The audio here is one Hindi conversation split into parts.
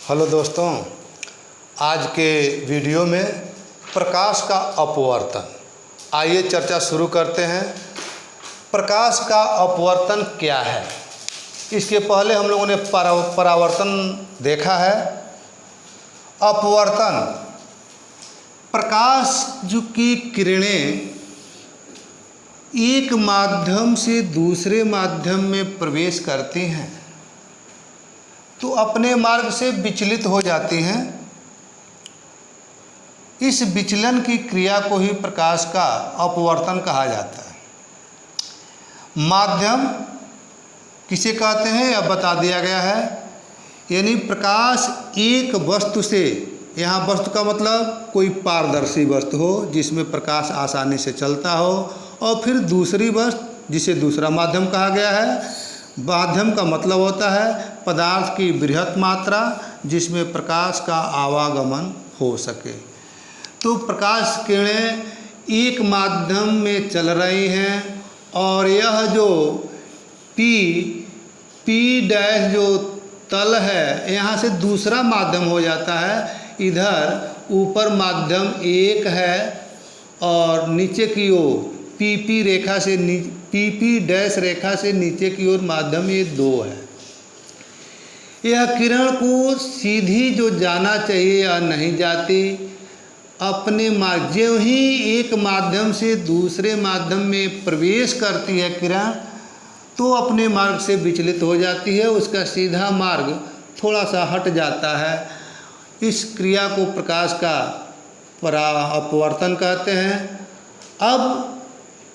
हेलो दोस्तों, आज के वीडियो में प्रकाश का अपवर्तन। आइए चर्चा शुरू करते हैं। प्रकाश का अपवर्तन क्या है? इसके पहले हम लोगों ने परावर्तन देखा है। अपवर्तन, प्रकाश जो की किरणें एक माध्यम से दूसरे माध्यम में प्रवेश करती हैं तो अपने मार्ग से विचलित हो जाती हैं। इस विचलन की क्रिया को ही प्रकाश का अपवर्तन कहा जाता है। माध्यम किसे कहते हैं यह बता दिया गया है। यानी प्रकाश एक वस्तु से, यहाँ वस्तु का मतलब कोई पारदर्शी वस्तु हो जिसमें प्रकाश आसानी से चलता हो, और फिर दूसरी वस्तु जिसे दूसरा माध्यम कहा गया है। माध्यम का मतलब होता है पदार्थ की बृहत मात्रा जिसमें प्रकाश का आवागमन हो सके। तो प्रकाश किरणें एक माध्यम में चल रही हैं और यह जो पी डैश जो तल है यहाँ से दूसरा माध्यम हो जाता है। इधर ऊपर माध्यम एक है और नीचे की ओर पी डैश रेखा से नीचे की ओर माध्यम ये दो है। यह किरण को सीधी जो जाना चाहिए या नहीं जाती, अपने मार्ग जो ही एक माध्यम से दूसरे माध्यम में प्रवेश करती है किरण तो अपने मार्ग से विचलित हो जाती है, उसका सीधा मार्ग थोड़ा सा हट जाता है। इस क्रिया को प्रकाश का अपवर्तन कहते हैं। अब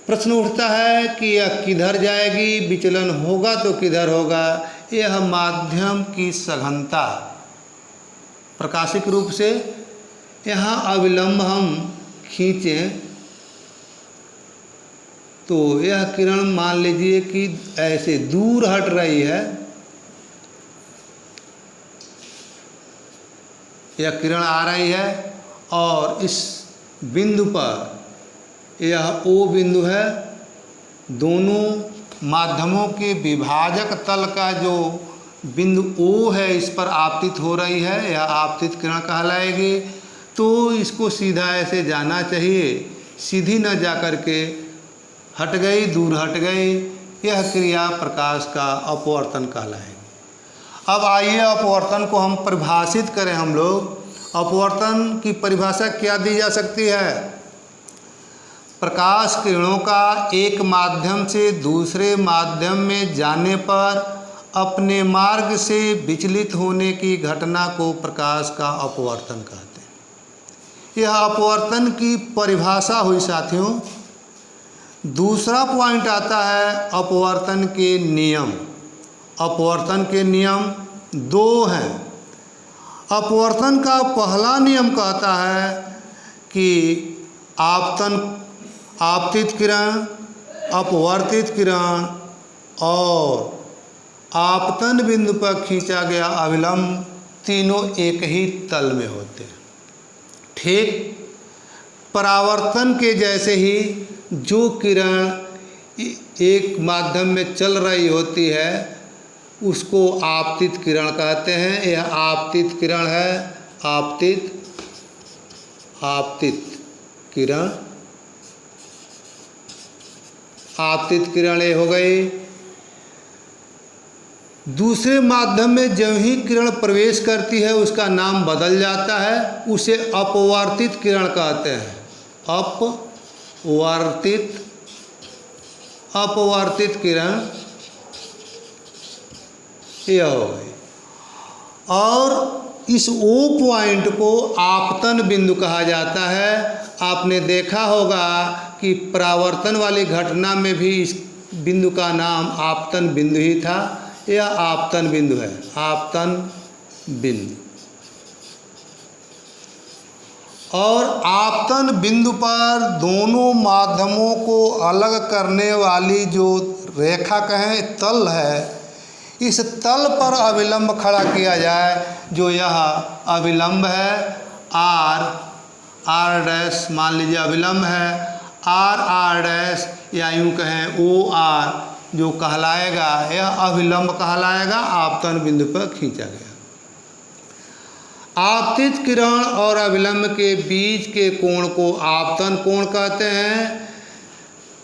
प्रश्न उठता है कि यह किधर जाएगी, विचलन होगा तो किधर होगा। यह माध्यम की सघनता, प्रकाशिक रूप से यहाँ अविलंब हम खींचें तो यह किरण मान लीजिए कि ऐसे दूर हट रही है। यह किरण आ रही है और इस बिंदु पर यह O बिंदु है। दोनों माध्यमों के विभाजक तल का जो बिंदु O है इस पर आपतित हो रही है, यह आपतित किरण कहलाएगी। तो इसको सीधा ऐसे जाना चाहिए, सीधी न जा कर के हट गई, दूर हट गई। यह क्रिया प्रकाश का अपवर्तन कहलाएगी। अब आइए अपवर्तन को हम परिभाषित करें। हम लोग अपवर्तन की परिभाषा क्या दी जा सकती है? प्रकाश किरणों का एक माध्यम से दूसरे माध्यम में जाने पर अपने मार्ग से विचलित होने की घटना को प्रकाश का अपवर्तन कहते हैं। यह अपवर्तन की परिभाषा हुई साथियों। दूसरा पॉइंट आता है अपवर्तन के नियम। अपवर्तन के नियम दो हैं। अपवर्तन का पहला नियम कहता है कि आपतित किरण, अपवर्तित किरण और आपतन बिंदु पर खींचा गया अविलंब तीनों एक ही तल में होते हैं। ठीक परावर्तन के जैसे ही जो किरण एक माध्यम में चल रही होती है उसको आपतित किरण कहते हैं। यह आपतित किरण है। आपतित किरण, आपतित किरण ये हो गई। दूसरे माध्यम में जब ही किरण प्रवेश करती है उसका नाम बदल जाता है, उसे अपवर्तित किरण कहते हैं। अपवर्तित किरण यह हो गई। और इस O पॉइंट को आपतन बिंदु कहा जाता है। आपने देखा होगा कि परावर्तन वाली घटना में भी इस बिंदु का नाम आपतन बिंदु ही था। यह आपतन बिंदु है, आपतन बिंदु। और आपतन बिंदु पर दोनों माध्यमों को अलग करने वाली जो रेखा कहें तल है, इस तल पर अविलंब खड़ा किया जाए। जो यह अविलंब है आर डैश मान लीजिए अविलंब है, आर डैश या यूँ कहें OR जो कहलाएगा, यह अविलंब कहलाएगा, आपतन बिंदु पर खींचा गया। आपतित किरण और अविलंब के बीच के कोण को आपतन कोण कहते हैं,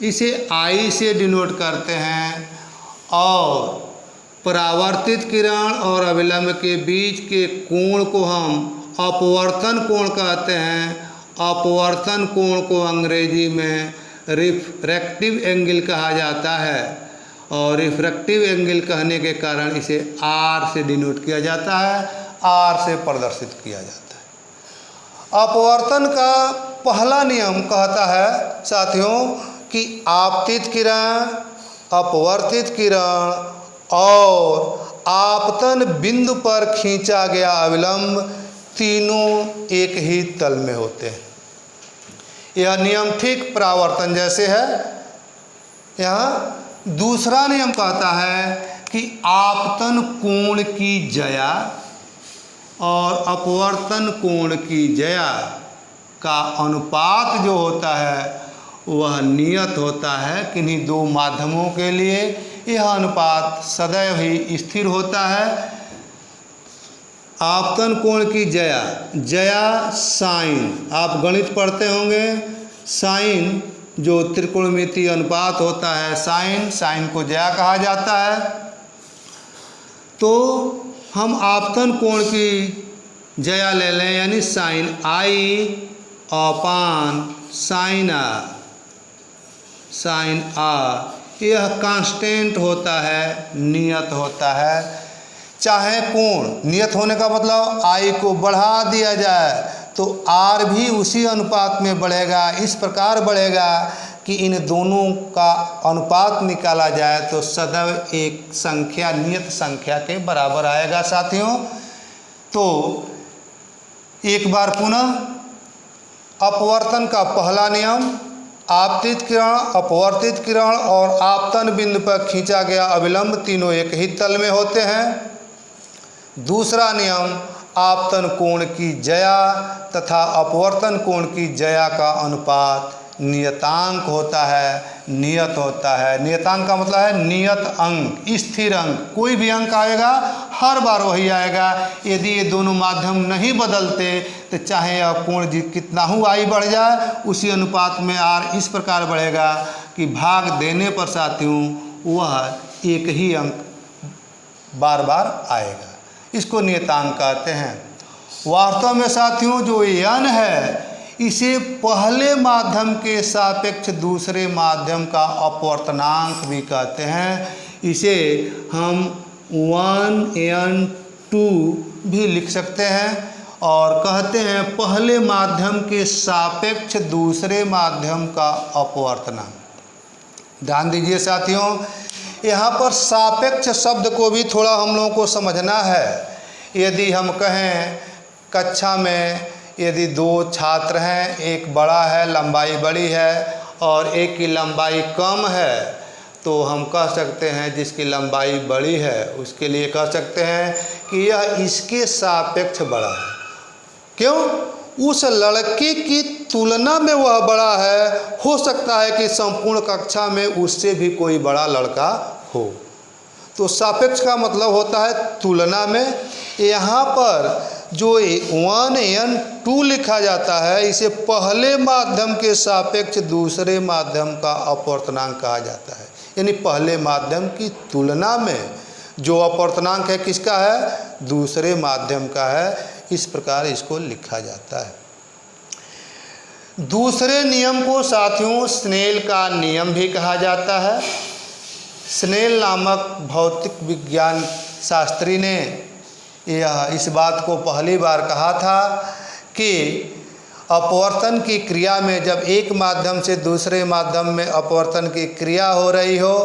इसे आई से डिनोट करते हैं। और परावर्तित किरण और अविलंब के बीच के कोण को हम अपवर्तन कोण कहते हैं। अपवर्तन कोण को अंग्रेजी में रिफ्रैक्टिव एंगल कहा जाता है और रिफ्रैक्टिव एंगल कहने के कारण इसे आर से डिनोट किया जाता है, आर से प्रदर्शित किया जाता है। अपवर्तन का पहला नियम कहता है साथियों कि आपतित किरण, अपवर्तित किरण और आपतन बिंदु पर खींचा गया अविलंब तीनों एक ही तल में होते हैं। यह नियम ठीक परावर्तन जैसे है। यहाँ दूसरा नियम कहता है कि आपतन कोण की ज्या और अपवर्तन कोण की ज्या का अनुपात जो होता है वह नियत होता है। किन्हीं दो माध्यमों के लिए यह अनुपात सदैव ही स्थिर होता है। आपतन कोण की ज्या, ज्या साइन, आप गणित पढ़ते होंगे, साइन जो त्रिकोणमितीय अनुपात होता है, साइन को ज्या कहा जाता है। तो हम आपतन कोण की ज्या ले लें, यानी sign I upon sign uh, sign आ, यह कांस्टेंट होता है, नियत होता है। चाहे कोण नियत होने का मतलब आई को बढ़ा दिया जाए तो आर भी उसी अनुपात में बढ़ेगा, इस प्रकार बढ़ेगा कि इन दोनों का अनुपात निकाला जाए तो सदैव एक संख्या नियत संख्या के बराबर आएगा साथियों। तो एक बार पुनः अपवर्तन का पहला नियम, आपतित किरण, अपवर्तित किरण और आपतन बिंदु पर खींचा गया अविलंब तीनों एक ही तल में होते हैं। दूसरा नियम, आपतन कोण की ज्या तथा अपवर्तन कोण की ज्या का अनुपात नियतांक होता है, नियत होता है। नियतांक का मतलब है नियत अंक, स्थिर अंक। कोई भी अंक आएगा हर बार वही आएगा। यदि ये दोनों माध्यम नहीं बदलते तो चाहे यह कोण कितना ही आई बढ़ जाए उसी अनुपात में आर इस प्रकार बढ़ेगा कि भाग देने पर साथियों वह एक ही अंक बार बार आएगा। इसको नियतांक कहते हैं। वास्तव में साथियों जो n है इसे पहले माध्यम के सापेक्ष दूसरे माध्यम का अपवर्तनांक भी कहते हैं। इसे हम 1n2 भी लिख सकते हैं और कहते हैं पहले माध्यम के सापेक्ष दूसरे माध्यम का अपवर्तनांक। ध्यान दीजिए साथियों, यहाँ पर सापेक्ष शब्द को भी थोड़ा हम लोगों को समझना है। यदि हम कहें कक्षा में यदि दो छात्र हैं, एक बड़ा है, लंबाई बड़ी है और एक की लंबाई कम है, तो हम कह सकते हैं जिसकी लंबाई बड़ी है उसके लिए कह सकते हैं कि यह इसके सापेक्ष बड़ा है। क्यों? उस लड़के की तुलना में वह बड़ा है। हो सकता है कि संपूर्ण कक्षा में उससे भी कोई बड़ा लड़का हो। तो सापेक्ष का मतलब होता है तुलना में। यहाँ पर जो 1n2 लिखा जाता है इसे पहले माध्यम के सापेक्ष दूसरे माध्यम का अपवर्तनांक कहा जाता है। यानी पहले माध्यम की तुलना में जो अपवर्तनांक है किसका है? दूसरे माध्यम का है। इस प्रकार इसको लिखा जाता है। दूसरे नियम को साथियों स्नेल का नियम भी कहा जाता है। स्नेल नामक भौतिक विज्ञान शास्त्री ने इस बात को पहली बार कहा था कि अपवर्तन की क्रिया में जब एक माध्यम से दूसरे माध्यम में अपवर्तन की क्रिया हो रही हो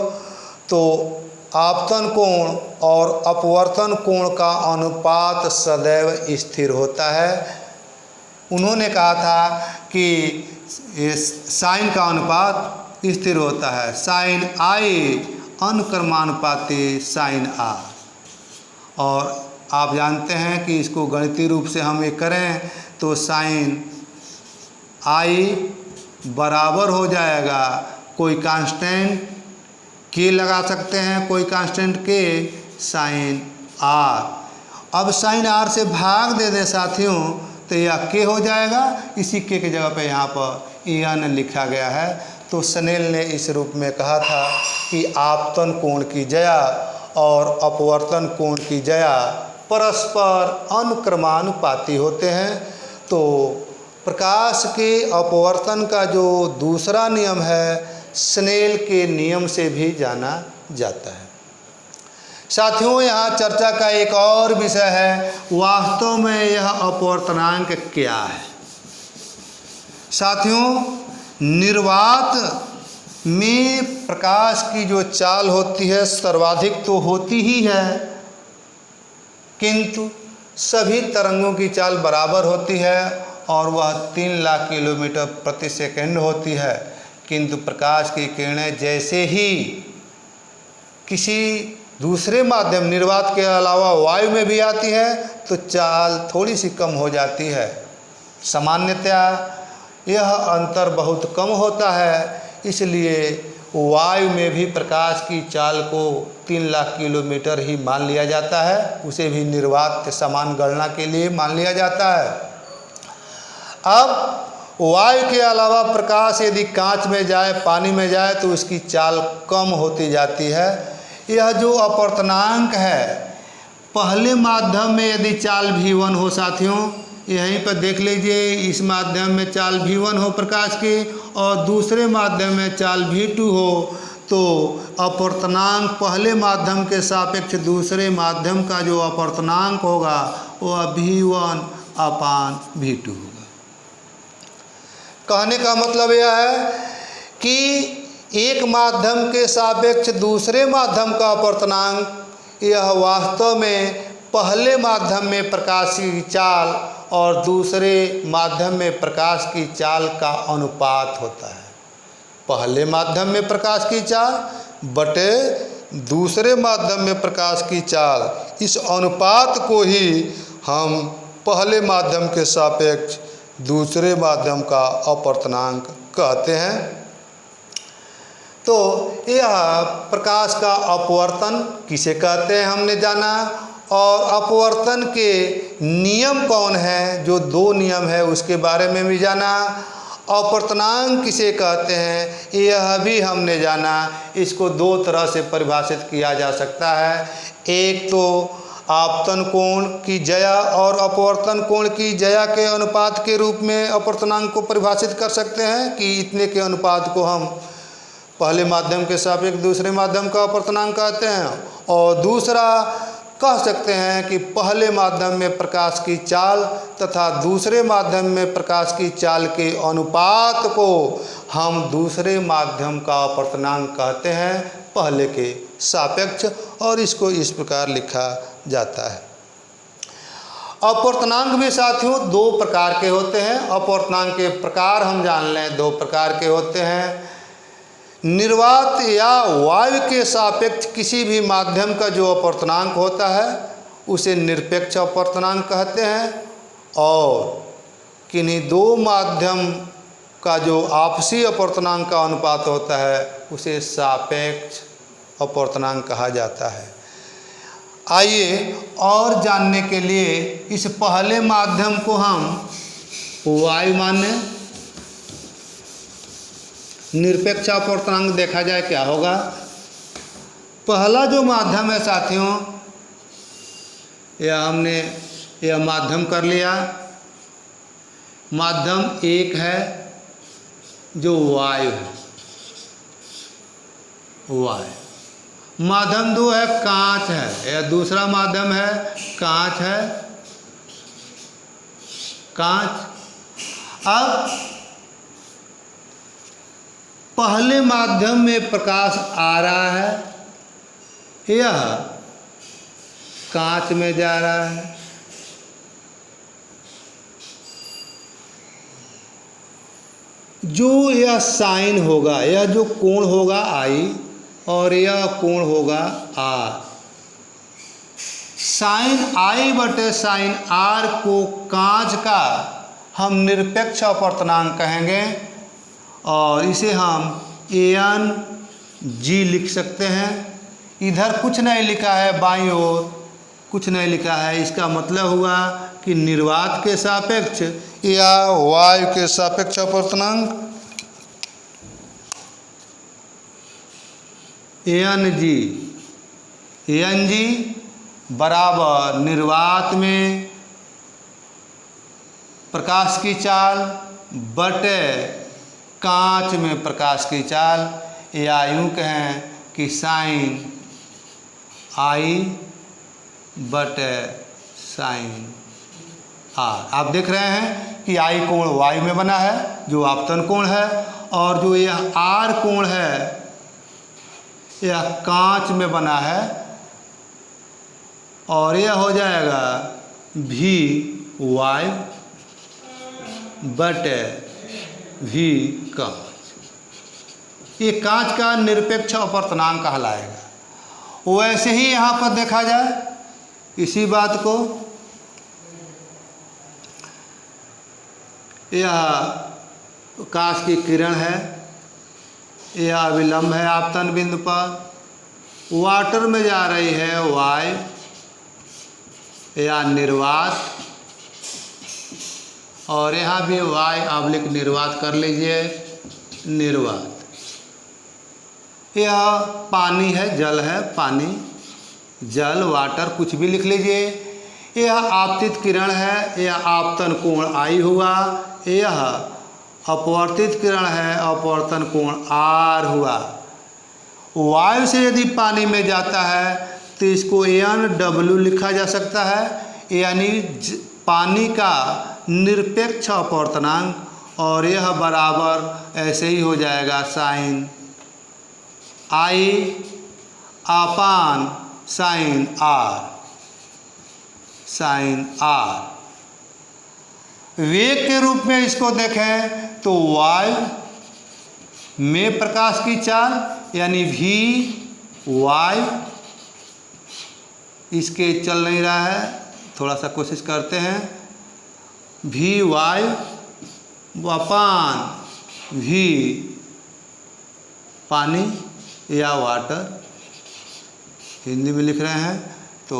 तो आपतन कोण और अपवर्तन कोण का अनुपात सदैव स्थिर होता है। उन्होंने कहा था कि साइन का अनुपात स्थिर होता है। साइन आई अनुक्रमानुपाती साइन आर। और आप जानते हैं कि इसको गणितीय रूप से हम ये करें तो साइन आई बराबर हो जाएगा, कोई कांस्टेंट के लगा सकते हैं, कोई कांस्टेंट के साइन आर। अब साइन आर से भाग दे दे साथियों तो यह के हो जाएगा। इसी के जगह पे यहाँ पर एन लिखा गया है। तो स्नेल ने इस रूप में कहा था कि आपतन कोण की जया और अपवर्तन कोण की जया परस्पर अनुक्रमानुपाती होते हैं। तो प्रकाश के अपवर्तन का जो दूसरा नियम है स्नेल के नियम से भी जाना जाता है। साथियों, यहाँ चर्चा का एक और विषय है, वास्तव में यह अपवर्तनांक क्या है। साथियों, निर्वात में प्रकाश की जो चाल होती है सर्वाधिक तो होती ही है, किंतु सभी तरंगों की चाल बराबर होती है और वह 3 लाख किलोमीटर प्रति सेकंड होती है। किंतु प्रकाश की किरणें जैसे ही किसी दूसरे माध्यम निर्वात के अलावा वायु में भी आती है तो चाल थोड़ी सी कम हो जाती है। सामान्यतया यह अंतर बहुत कम होता है, इसलिए वायु में भी प्रकाश की चाल को 3 लाख किलोमीटर ही मान लिया जाता है, उसे भी निर्वात के समान गणना के लिए मान लिया जाता है। अब वायु के अलावा प्रकाश यदि कांच में जाए, पानी में जाए तो उसकी चाल कम होती जाती है। यह जो अपवर्तनांक है, पहले माध्यम में यदि चाल v1 हो साथियों, यहीं पर देख लीजिए, इस माध्यम में चाल v1 हो प्रकाश की और दूसरे माध्यम में चाल v2 हो, तो अपवर्तनांक पहले माध्यम के सापेक्ष दूसरे माध्यम का जो अपवर्तनांक होगा वह v1/v2 होगा। कहने का मतलब यह है कि एक माध्यम के सापेक्ष दूसरे माध्यम का अपवर्तनांक यह वास्तव में पहले माध्यम में प्रकाश की चाल और दूसरे माध्यम में प्रकाश की चाल का अनुपात होता है। पहले माध्यम में प्रकाश की चाल बटे दूसरे माध्यम में प्रकाश की चाल, इस अनुपात को ही हम पहले माध्यम के सापेक्ष दूसरे माध्यम का अपवर्तनांक कहते हैं। तो यह प्रकाश का अपवर्तन किसे कहते हैं हमने जाना, और अपवर्तन के नियम कौन है, जो 2 नियम है उसके बारे में भी जाना। अपवर्तनांक किसे कहते हैं यह भी हमने जाना। इसको 2 तरह से परिभाषित किया जा सकता है। एक तो आपतन कोण की जया और अपवर्तन कोण की जया के अनुपात के रूप में अपवर्तनांक को परिभाषित कर सकते हैं कि इतने के अनुपात को हम पहले माध्यम के सापेक्ष दूसरे माध्यम का अपवर्तनांक कहते हैं। और दूसरा कह सकते हैं कि पहले माध्यम में प्रकाश की चाल तथा दूसरे माध्यम में प्रकाश की चाल के अनुपात को हम दूसरे माध्यम का अपवर्तनांक कहते हैं पहले के सापेक्ष, और इसको इस प्रकार लिखा जाता है। अपवर्तनांक भी साथियों 2 प्रकार के होते हैं। अपवर्तनांक के प्रकार हम जान लें, 2 प्रकार के होते हैं। निर्वात या वायु के सापेक्ष किसी भी माध्यम का जो अपवर्तनांक होता है उसे निरपेक्ष अपवर्तनांक कहते हैं, और किन्हीं 2 माध्यम का जो आपसी अपवर्तनांक का अनुपात होता है उसे सापेक्ष अपवर्तनांक कहा जाता है। आइए और जानने के लिए इस पहले माध्यम को हम वायु माने, निरपेक्ष अपवर्तनांक देखा जाए क्या होगा। पहला जो माध्यम है साथियों, हमने यह माध्यम कर लिया। माध्यम 1 है जो वायु है, वायु। माध्यम 2 है कांच है, यह दूसरा माध्यम है कांच है, कांच। अब पहले माध्यम में प्रकाश आ रहा है, यह कांच में जा रहा है। जो यह साइन होगा, यह जो कोण होगा आई और यह कोण होगा आर। साइन आई बटे साइन आर को कांच का हम निरपेक्ष अपवर्तनांक कहेंगे और इसे हम AN G लिख सकते हैं। इधर कुछ नहीं लिखा है बाईं ओर, कुछ नहीं लिखा है। इसका मतलब हुआ कि निर्वात के सापेक्ष या वायु के सापेक्ष अपवर्तनांक एन जी बराबर निर्वात में प्रकाश की चाल बटे कांच में प्रकाश की चाल, या यूँ कहें कि साइन आई बटे साइन आर। आप देख रहे हैं कि आई कोण वायु में बना है जो आपतन कोण है, और जो यह आर कोण है यह कांच में बना है, और यह हो जाएगा भी वायु बटे भी कांच। ये कांच का निरपेक्ष अपवर्तनांक कहलाएगा। वैसे ही यहाँ पर देखा जाए इसी बात को, यह प्रकाश की किरण है, यह अविलंब है आपतन बिंदु पर, वाटर में जा रही है वायु या निर्वात, और यहाँ भी वायु ऑब्लिक निर्वात कर लीजिए, निर्वात। यह पानी है, जल है, पानी जल वाटर कुछ भी लिख लीजिए। यह आपतित किरण है, यह आपतन कोण आई हुआ, यह अपवर्तित किरण है, अपवर्तन कोण आर हुआ। वायु से यदि पानी में जाता है तो इसको NW लिखा जा सकता है, यानी पानी का निरपेक्ष अपवर्तनांक, और यह बराबर ऐसे ही हो जाएगा sine I upon sine R, sine R. वेग के रूप में इसको देखें तो वायु में प्रकाश की चाल यानी भी वायु, इसके चल नहीं रहा है, थोड़ा सा कोशिश करते हैं, भी वायु अपान भी पानी या वाटर, हिंदी में लिख रहे हैं तो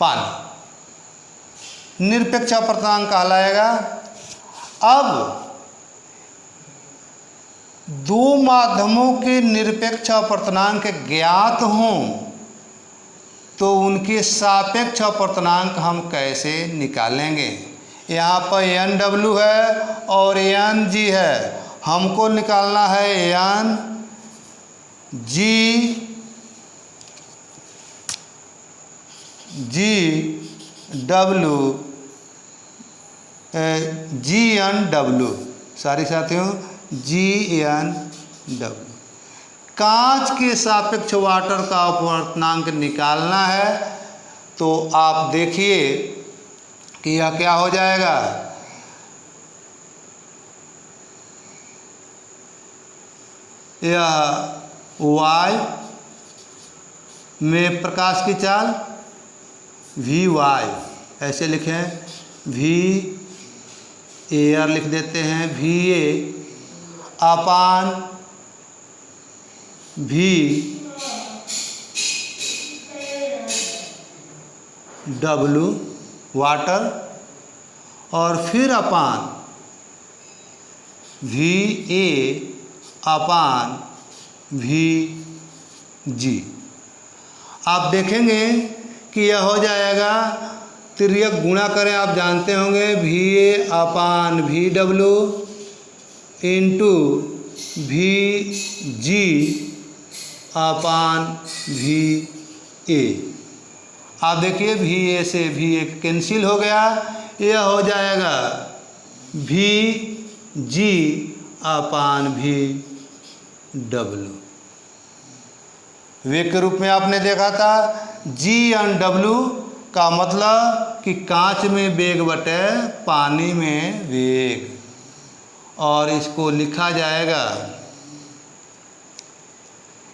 पानी, निरपेक्ष अपवर्तनांक कहलाएगा। अब दो माध्यमों के निरपेक्ष अपवर्तनांक ज्ञात हों तो उनके सापेक्ष अपवर्तनांक हम कैसे निकालेंगे। यहाँ पर NW है और NG है, हमको निकालना है GNW, सारे साथियों GNW। कांच के सापेक्ष वाटर का अपवर्तनांक निकालना है तो आप देखिए कि यह क्या हो जाएगा। यह वायु में प्रकाश की चाल भी वायु, ऐसे लिखें, भी एयर लिख देते हैं, भी ए अपान भी W वाटर, और फिर अपान भी ए अपान भी जी। आप देखेंगे कि यह हो जाएगा, तिर्यक गुणा करें, आप जानते होंगे, भी ए अपान भी डब्लू इंटू भी जी अपान भी ए। आप देखिए भी ए से भी ए कैंसिल हो गया, यह हो जाएगा भी जी अपान भी डब्लू। वेग के रूप में आपने देखा था GNW का मतलब कि कांच में वेग बटे पानी में वेग, और इसको लिखा जाएगा,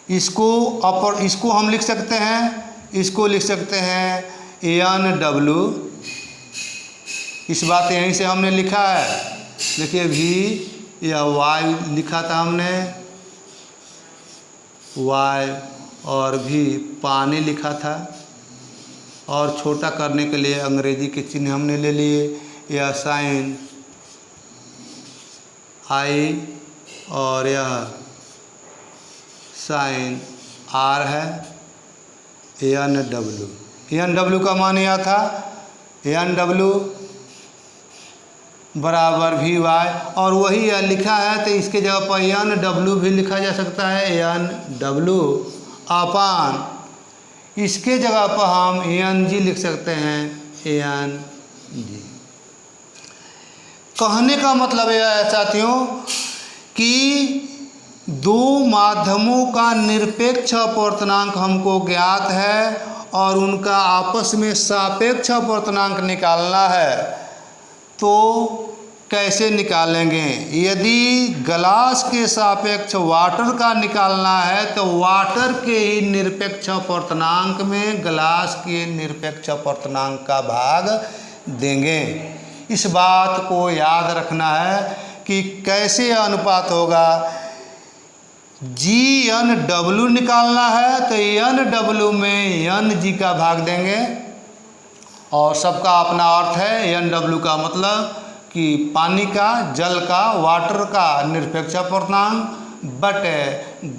इसको हम लिख सकते हैं, इसको लिख सकते हैं NW। इस बात यहीं से हमने लिखा है, देखिए भी या वायु लिखा था हमने, वायु, और भी पानी लिखा था, और छोटा करने के लिए अंग्रेजी के चिन्ह हमने ले लिए। यह साइन आई और यह साइन आर है। एन डब्ल्यू का मान यह था, एन डब्ल्यू बराबर वी वाई, और वही यह लिखा है तो इसके जगह पर एन डब्ल्यू भी लिखा जा सकता है, एन डब्ल्यू अपान इसके जगह पर हम एन जी लिख सकते हैं, एन जी। कहने का मतलब यह है साथियों कि दो माध्यमों का निरपेक्ष अपवर्तनांक हमको ज्ञात है और उनका आपस में सापेक्ष अपवर्तनांक निकालना है। तो कैसे निकालेंगे? यदि ग्लास के सापेक्ष वाटर का निकालना है तो वाटर के ही निरपेक्ष अपवर्तनांक में ग्लास के निरपेक्ष अपवर्तनांक का भाग देंगे। इस बात को याद रखना है कि कैसे अनुपात होगा। जी एन डब्ल्यू निकालना है तो एन डब्ल्यू में एन जी का भाग देंगे, और सबका अपना अर्थ है। एन डब्ल्यू का मतलब कि पानी का, जल का, वाटर का निरपेक्ष अपवर्तनांक बटे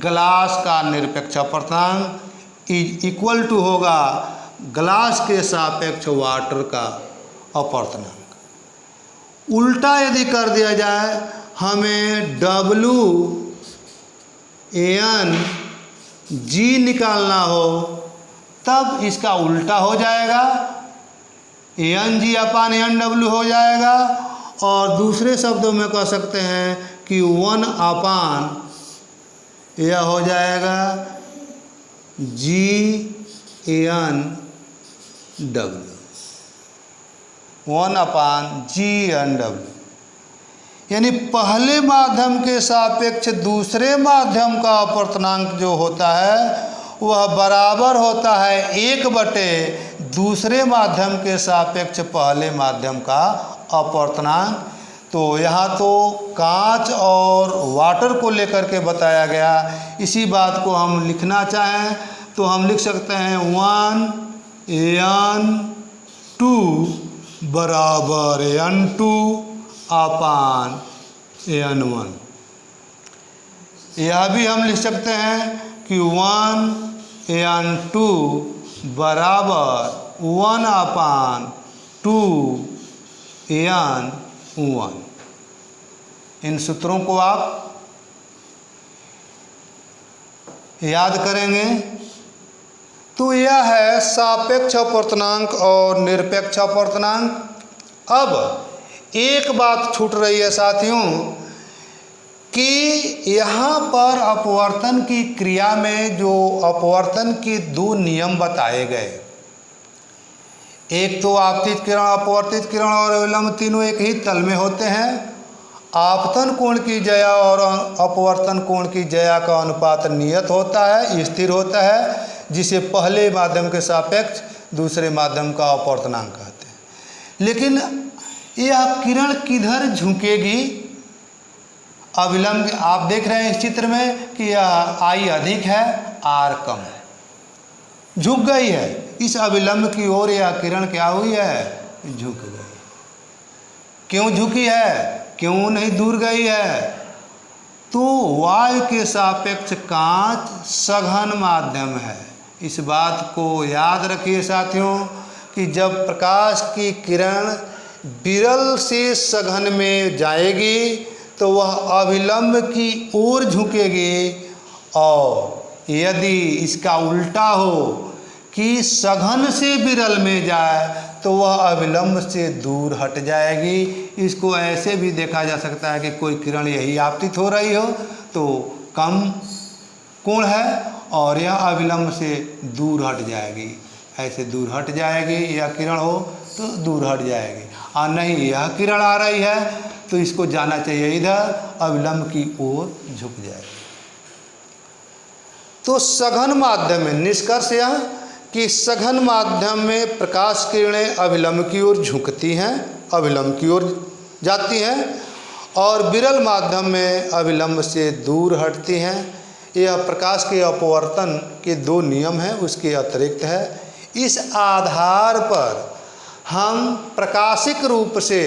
ग्लास का निरपेक्ष अपवर्तनांक इक्वल टू होगा ग्लास के सापेक्ष वाटर का अपवर्तनांक। उल्टा यदि कर दिया जाए, हमें डब्ल्यू एन जी निकालना हो तब इसका उल्टा हो जाएगा, एन जी अपान एन डब्ल्यू हो जाएगा। और दूसरे शब्दों में कह सकते हैं कि 1 अपान यह हो जाएगा जी एन डब्ल्यू, 1 अपान जी एन डब्ल्यू। यानी पहले माध्यम के सापेक्ष दूसरे माध्यम का अपवर्तनांक जो होता है वह बराबर होता है 1 बटे दूसरे माध्यम के सापेक्ष पहले माध्यम का अपवर्तनांक। तो यहाँ तो कांच और वाटर को लेकर के बताया गया। इसी बात को हम लिखना चाहें तो हम लिख सकते हैं 1 एन 2 बराबर एन 2 अपान एन 1। यह भी हम लिख सकते हैं कि 1 एन 2 बराबर 1 अपान 2 एन 1। इन सूत्रों को आप याद करेंगे तो यह है सापेक्ष अपवर्तनांक और निरपेक्ष अपवर्तनांक। अब एक बात छूट रही है साथियों कि यहाँ पर अपवर्तन की क्रिया में जो अपवर्तन के 2 नियम बताए गए, एक तो आपतित किरण, अपवर्तित किरण और अविलंब तीनों एक ही तल में होते हैं। आपतन कोण की ज्या और अपवर्तन कोण की ज्या का अनुपात नियत होता है, स्थिर होता है, जिसे पहले माध्यम के सापेक्ष दूसरे माध्यम का अपवर्तनांक कहते हैं। लेकिन यह किरण किधर झुकेगी? अविलंब आप देख रहे हैं इस चित्र में कि यह आई अधिक है, आर कम है, झुक गई है। इस अविलंब की ओर यह किरण क्या हुई है? झुक गई। क्यों झुकी है? क्यों नहीं दूर गई है? तो वायु के सापेक्ष कांच सघन माध्यम है। इस बात को याद रखिए साथियों कि जब प्रकाश की किरण विरल से सघन में जाएगी तो वह अविलंब की ओर झुकेगी, और यदि इसका उल्टा हो कि सघन से विरल में जाए तो वह अविलंब से दूर हट जाएगी। इसको ऐसे भी देखा जा सकता है कि कोई किरण यही आपतित हो रही हो तो कम कोण है और यह अविलंब से दूर हट जाएगी, ऐसे दूर हट जाएगी। यह किरण हो तो दूर हट जाएगी, और नहीं यह किरण आ रही है तो इसको जाना चाहिए इधर, अविलंब की ओर झुक जाएगी। तो सघन माध्यम में निष्कर्ष यह कि सघन माध्यम में प्रकाश किरणें अविलंब की ओर झुकती हैं, अविलंब की ओर जाती हैं, और विरल माध्यम में अविलंब से दूर हटती हैं। यह प्रकाश के अपवर्तन के 2 नियम हैं, उसके अतिरिक्त है। इस आधार पर हम प्रकाशिक रूप से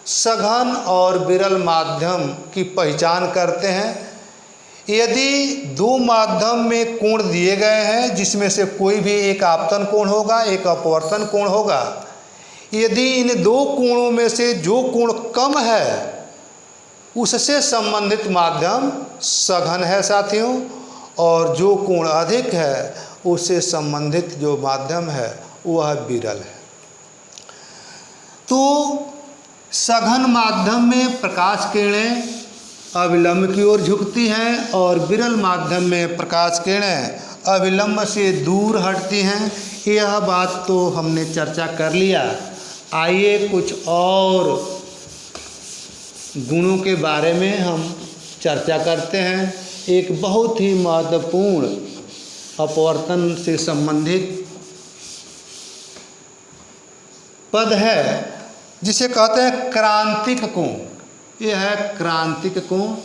सघन और विरल माध्यम की पहचान करते हैं। यदि दो माध्यम में कोण दिए गए हैं जिसमें से कोई भी एक आपतन कोण होगा, एक अपवर्तन कोण होगा, यदि इन दो कोणों में से जो कोण कम है उससे संबंधित माध्यम सघन है साथियों, और जो कोण अधिक है उससे संबंधित जो माध्यम है वह विरल है। तो सघन माध्यम में प्रकाश किरणें अविलंब की ओर झुकती हैं और विरल माध्यम में प्रकाश किरणें अविलंब से दूर हटती हैं। यह बात तो हमने चर्चा कर लिया। आइए कुछ और गुणों के बारे में हम चर्चा करते हैं। एक बहुत ही महत्वपूर्ण अपवर्तन से संबंधित पद है जिसे कहते हैं क्रांतिक कोण। यह है क्रांतिक कोण।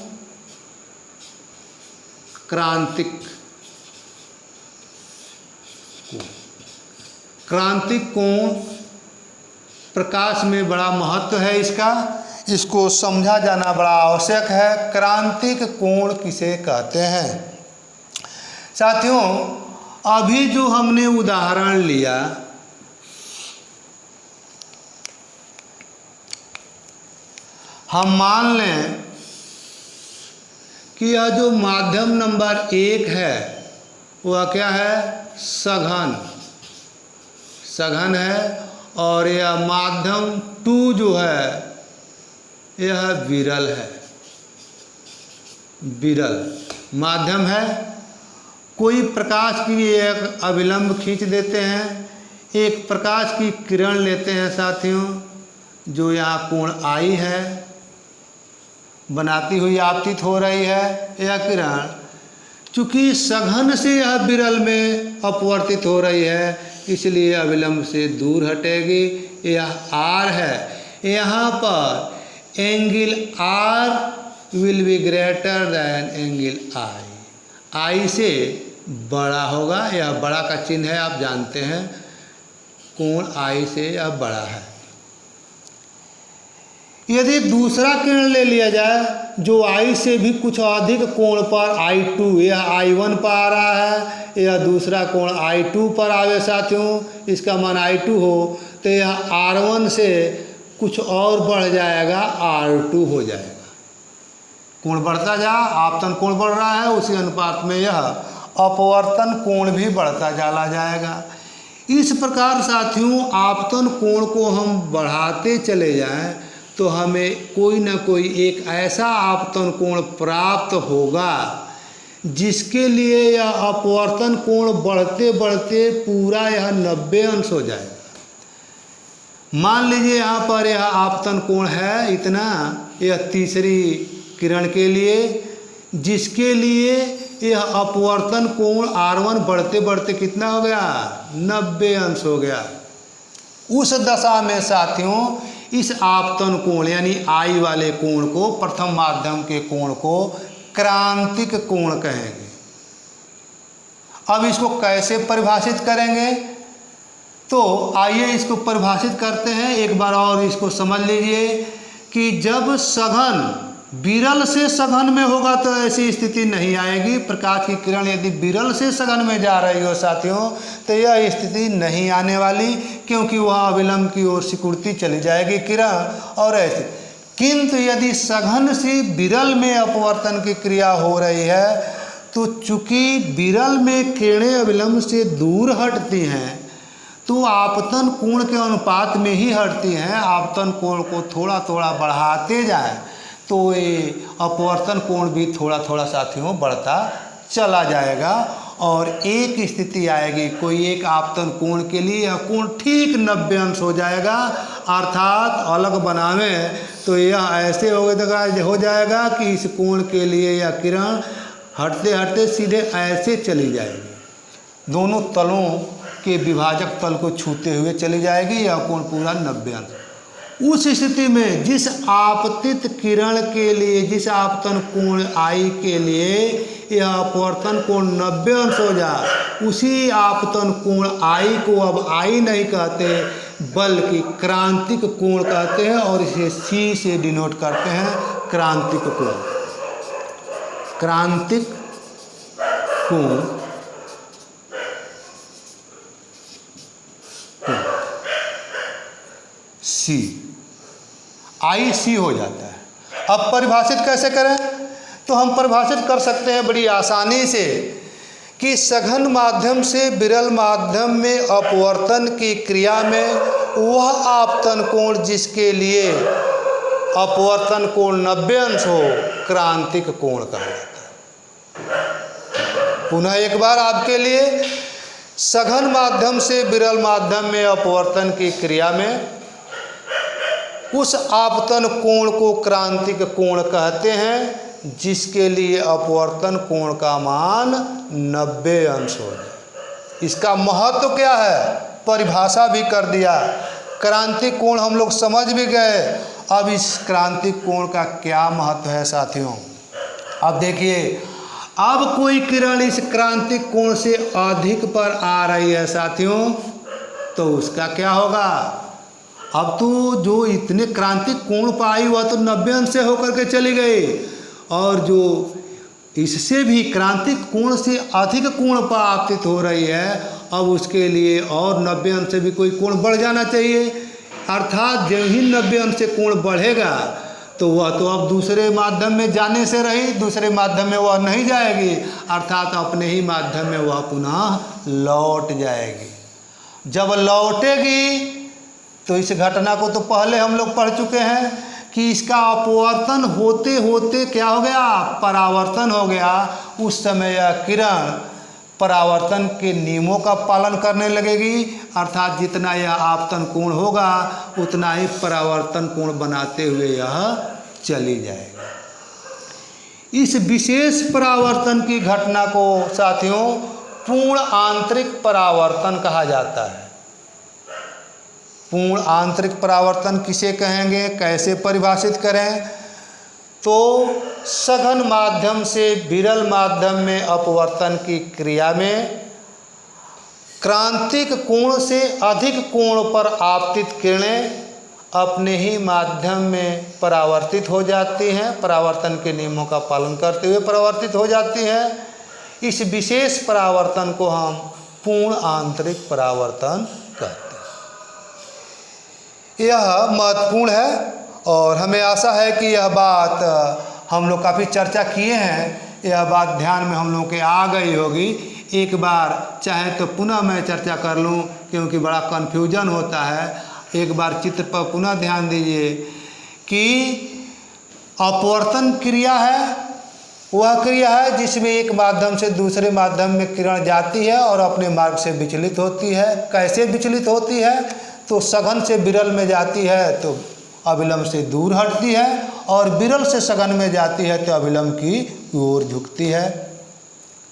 क्रांतिक कोण प्रकाश में बड़ा महत्व है इसको समझा जाना बड़ा आवश्यक है। क्रांतिक कोण किसे कहते हैं? साथियों, अभी जो हमने उदाहरण लिया, हम मान लें कि यह जो माध्यम नंबर 1 है वह क्या है? सघन है, और यह माध्यम 2 जो है यह विरल है। विरल माध्यम है। कोई प्रकाश की एक अविलंब खींच देते हैं, एक प्रकाश की किरण लेते हैं साथियों, जो यहाँ कोण आई है, बनाती हुई आपतित हो रही है। यह किरण चूँकि सघन से यह विरल में अपवर्तित हो रही है, इसलिए अविलंब से दूर हटेगी। यह R है। यहाँ पर angle R will be greater than angle I से बड़ा होगा। यह बड़ा का चिन्ह है, आप जानते हैं, कोण I से यह बड़ा है। यदि दूसरा किरण ले लिया जाए जो I से भी कुछ अधिक कोण पर, I2, यह I1 पर आ रहा है, यह दूसरा कोण I2 पर आवे साथियों, इसका मान I2 हो, तो यह R1 से कुछ और बढ़ जाएगा, R2 हो जाएगा। कोण बढ़ता जा, आपतन कोण बढ़ रहा है, उसी अनुपात में यह अपवर्तन कोण भी बढ़ता चला जाएगा। इस प्रकार साथियों आपतन कोण को हम बढ़ाते चले जाएं तो हमें कोई न कोई एक ऐसा आपतन कोण प्राप्त होगा जिसके लिए यह अपवर्तन कोण बढ़ते बढ़ते पूरा यह 90 अंश हो जाएगा। मान लीजिए यहाँ पर यह आपतन कोण है इतना, यह तीसरी किरण के लिए, जिसके लिए यह अपवर्तन कोण R1 बढ़ते बढ़ते कितना हो गया? 90 अंश हो गया। उस दशा में साथियों इस आपतन कोण यानी I वाले कोण को, प्रथम माध्यम के कोण को क्रांतिक कोण कहेंगे। अब इसको कैसे परिभाषित करेंगे? तो आइए इसको परिभाषित करते हैं। एक बार और इसको समझ लीजिए कि जब सघन विरल से सघन में होगा तो ऐसी स्थिति नहीं आएगी। प्रकाश की किरण यदि विरल से सघन में जा रही हो साथियों तो यह स्थिति नहीं आने वाली, क्योंकि वह अविलंब की ओर सिकुड़ती चली जाएगी किरण। और ऐसे किंतु यदि सघन से विरल में अपवर्तन की क्रिया हो रही है तो चूंकि विरल में किरणें अविलंब से दूर हटती हैं तो आपतन कोण के अनुपात में ही हटती हैं। आपतन कोण को थोड़ा थोड़ा बढ़ाते जाएं तो ये अपवर्तन कोण भी थोड़ा थोड़ा साथियों बढ़ता चला जाएगा और एक स्थिति आएगी, कोई एक आपतन कोण के लिए यह कोण ठीक 90 अंश हो जाएगा, अर्थात अलग बनावे तो यह ऐसे हो जाएगा कि इस कोण के लिए यह किरण हटते हटते सीधे ऐसे चली जाएगी, दोनों तलों के विभाजक तल को छूते हुए चली जाएगी। यह कोण पूरा 90 अंश। उस स्थिति में जिस आपतित किरण के लिए, जिस आपतन कोण आई के लिए यह अपवर्तन कोण 90 अंश हो जाए, उसी आपतन कोण आई को अब आई नहीं कहते बल्कि क्रांतिक कोण कहते हैं और इसे सी से डिनोट करते हैं, क्रांतिक कोण। क्रांतिक कोण सी, आई सी हो जाता है। अब परिभाषित कैसे करें? तो हम परिभाषित कर सकते हैं बड़ी आसानी से कि सघन माध्यम से विरल माध्यम में अपवर्तन की क्रिया में वह आपतन कोण जिसके लिए अपवर्तन कोण 90 अंश हो, क्रांतिक कोण कहा जाता है। पुनः एक बार आपके लिए, सघन माध्यम से विरल माध्यम में अपवर्तन की क्रिया में उस आपतन कोण को क्रांतिक कोण कहते हैं जिसके लिए अपवर्तन कोण का मान 90 अंश हो जाए। इसका महत्व क्या है? परिभाषा भी कर दिया, क्रांतिक कोण हम लोग समझ भी गए। अब इस क्रांतिक कोण का क्या महत्व है साथियों? अब देखिए, अब कोई किरण इस क्रांतिक कोण से अधिक पर आ रही है साथियों, तो उसका क्या होगा? अब तो जो इतने क्रांतिक कोण पर आई वह तो 90 अंश से होकर के चली गई, और जो इससे भी क्रांतिक कोण से अधिक कोण पर आपतित हो रही है, अब उसके लिए और 90 अंश से भी कोई कोण बढ़ जाना चाहिए। अर्थात जब ही 90 अंश से कोण बढ़ेगा तो वह तो अब दूसरे माध्यम में जाने से रही, दूसरे माध्यम में वह नहीं जाएगी, अर्थात अपने ही माध्यम में वह पुनः लौट जाएगी। जब लौटेगी तो इस घटना को तो पहले हम लोग पढ़ चुके हैं कि इसका अपवर्तन होते होते क्या हो गया? परावर्तन हो गया। उस समय यह किरण परावर्तन के नियमों का पालन करने लगेगी, अर्थात जितना यह आपतन कोण होगा उतना ही परावर्तन कोण बनाते हुए यह चली जाएगी। इस विशेष परावर्तन की घटना को साथियों पूर्ण आंतरिक परावर्तन कहा जाता है। पूर्ण आंतरिक परावर्तन किसे कहेंगे, कैसे परिभाषित करें? तो सघन माध्यम से विरल माध्यम में अपवर्तन की क्रिया में क्रांतिक कोण से अधिक कोण पर आपतित किरणें अपने ही माध्यम में परावर्तित हो जाती हैं, परावर्तन के नियमों का पालन करते हुए परावर्तित हो जाती हैं। इस विशेष परावर्तन को हम पूर्ण आंतरिक परावर्तन कहते हैं। यह महत्वपूर्ण है और हमें आशा है कि यह बात हम लोग काफ़ी चर्चा किए हैं, यह बात ध्यान में हम लोगों के आ गई होगी। एक बार चाहे तो पुनः मैं चर्चा कर लूँ, क्योंकि बड़ा कन्फ्यूजन होता है। एक बार चित्र पर पुनः ध्यान दीजिए कि अपवर्तन क्रिया है, वह क्रिया है जिसमें एक माध्यम से दूसरे माध्यम में किरण जाती है और अपने मार्ग से विचलित होती है। कैसे विचलित होती है? तो सघन से विरल में जाती है तो अविलंब से दूर हटती है, और विरल से सघन में जाती है तो अविलंब की ओर झुकती है।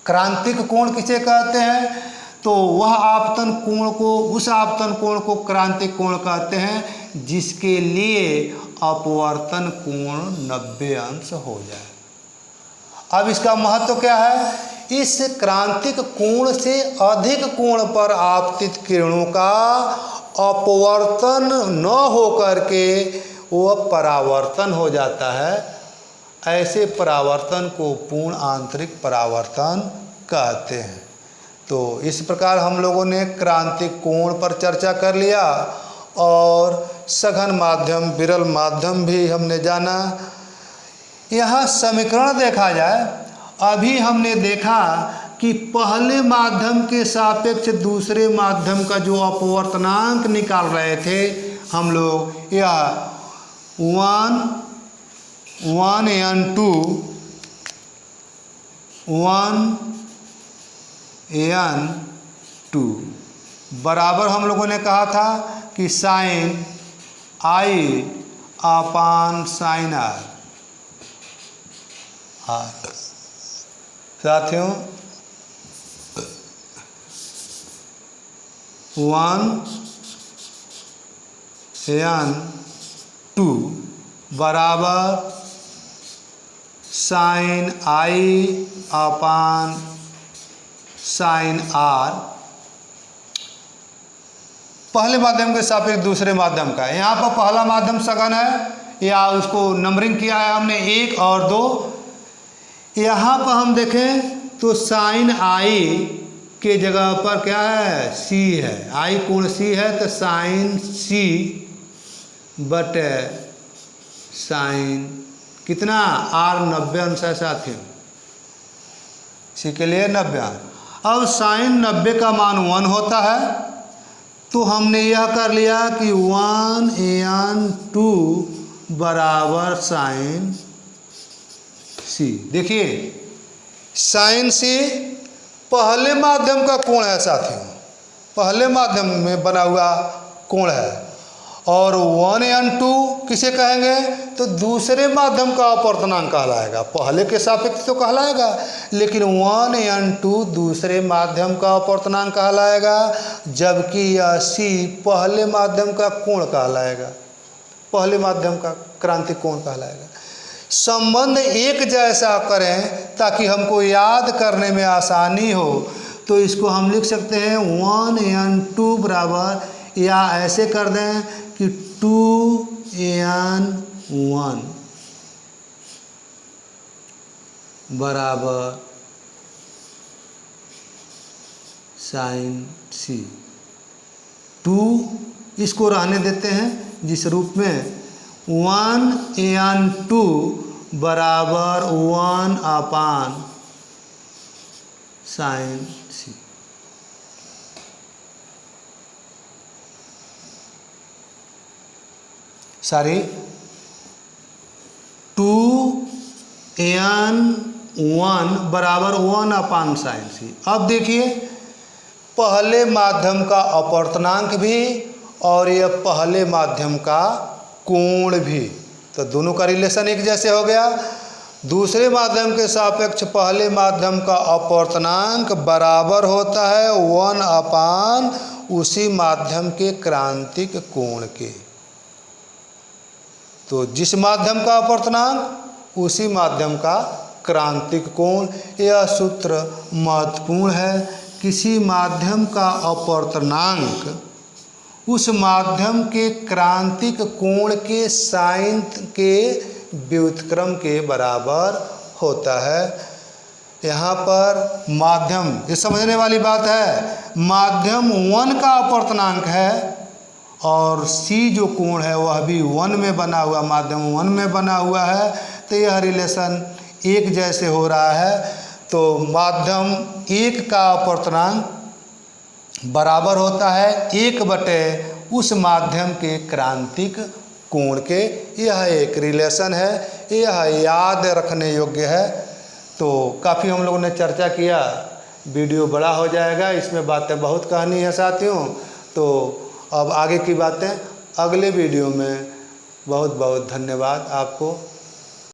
क्रांतिक कोण किसे कहते हैं? तो वह आपतन कोण को, उस आपतन कोण को क्रांतिक कोण कहते हैं जिसके लिए अपवर्तन कोण 90 अंश हो जाए। अब इसका महत्व क्या है? इस क्रांतिक कोण से अधिक कोण पर आपतित किरणों का अपवर्तन न होकर के वह परावर्तन हो जाता है। ऐसे परावर्तन को पूर्ण आंतरिक परावर्तन कहते हैं। तो इस प्रकार हम लोगों ने क्रांतिक कोण पर चर्चा कर लिया और सघन माध्यम विरल माध्यम भी हमने जाना। यहाँ समीकरण देखा जाए, अभी हमने देखा कि पहले माध्यम के सापेक्ष दूसरे माध्यम का जो अपवर्तनांक निकाल रहे थे हम लोग, यह 1n2 बराबर हम लोगों ने कहा था कि sine I upon sine R. साथियों 1n2 2 बराबर sine I upon sine R, पहले माध्यम के सापेक्ष दूसरे माध्यम का। यहाँ पर पहला माध्यम सघन है, या उसको नंबरिंग किया है हमने 1 और 2। यहाँ पर हम देखें तो साइन आई के जगह पर क्या है, सी है, आई कोण सी है, तो साइन सी बटे साइन कितना आर 90 अंश है साथियों, सी के लिए 90। अब साइन 90 का मान 1 होता है, तो हमने यह कर लिया कि 1/2 बराबर साइन सी। देखिए साइन सी पहले माध्यम का कोण है साथियों, पहले माध्यम में बना हुआ कोण है, और 1/2 किसे कहेंगे, तो दूसरे माध्यम का अपवर्तनांक कहलाएगा। पहले के सापेक्ष तो कहलाएगा, लेकिन 1/2 दूसरे माध्यम का अपवर्तनांक कहलाएगा, जबकि यह सी पहले माध्यम का कोण कहलाएगा, पहले माध्यम का क्रांतिक कोण कहलाएगा। संबंध एक जैसा करें ताकि हमको याद करने में आसानी हो, तो इसको हम लिख सकते हैं 1/2 बराबर, या ऐसे कर दें कि 2/1 बराबर साइन सी। 2 इसको रहने देते हैं जिस रूप में 1/2 बराबर 1 अपान साइन सी। सॉरी 2/1 बराबर 1 अपान साइन सी। अब देखिए पहले माध्यम का अपवर्तनांक भी और यह पहले माध्यम का कोण भी, तो दोनों का रिलेशन एक जैसे हो गया। दूसरे माध्यम के सापेक्ष पहले माध्यम का अपवर्तनांक बराबर होता है 1 अपान उसी माध्यम के क्रांतिक कोण के। तो जिस माध्यम का अपवर्तनांक उसी माध्यम का क्रांतिक कोण। यह सूत्र महत्वपूर्ण है। किसी माध्यम का अपवर्तनांक उस माध्यम के क्रांतिक कोण के साइन के व्युत्क्रम के बराबर होता है। यहाँ पर माध्यम, ये समझने वाली बात है, माध्यम 1 का अपवर्तनांक है और सी जो कोण है वह भी 1 में बना हुआ, माध्यम 1 में बना हुआ है, तो यह रिलेशन एक जैसे हो रहा है। तो माध्यम 1 का अपवर्तनांक बराबर होता है 1 बटे उस माध्यम के क्रांतिक कोण के। यह एक रिलेशन है, यह याद रखने योग्य है। तो काफ़ी हम लोगों ने चर्चा किया, वीडियो बड़ा हो जाएगा, इसमें बातें बहुत कहनी है साथियों। तो अब आगे की बातें अगले वीडियो में। बहुत बहुत धन्यवाद आपको।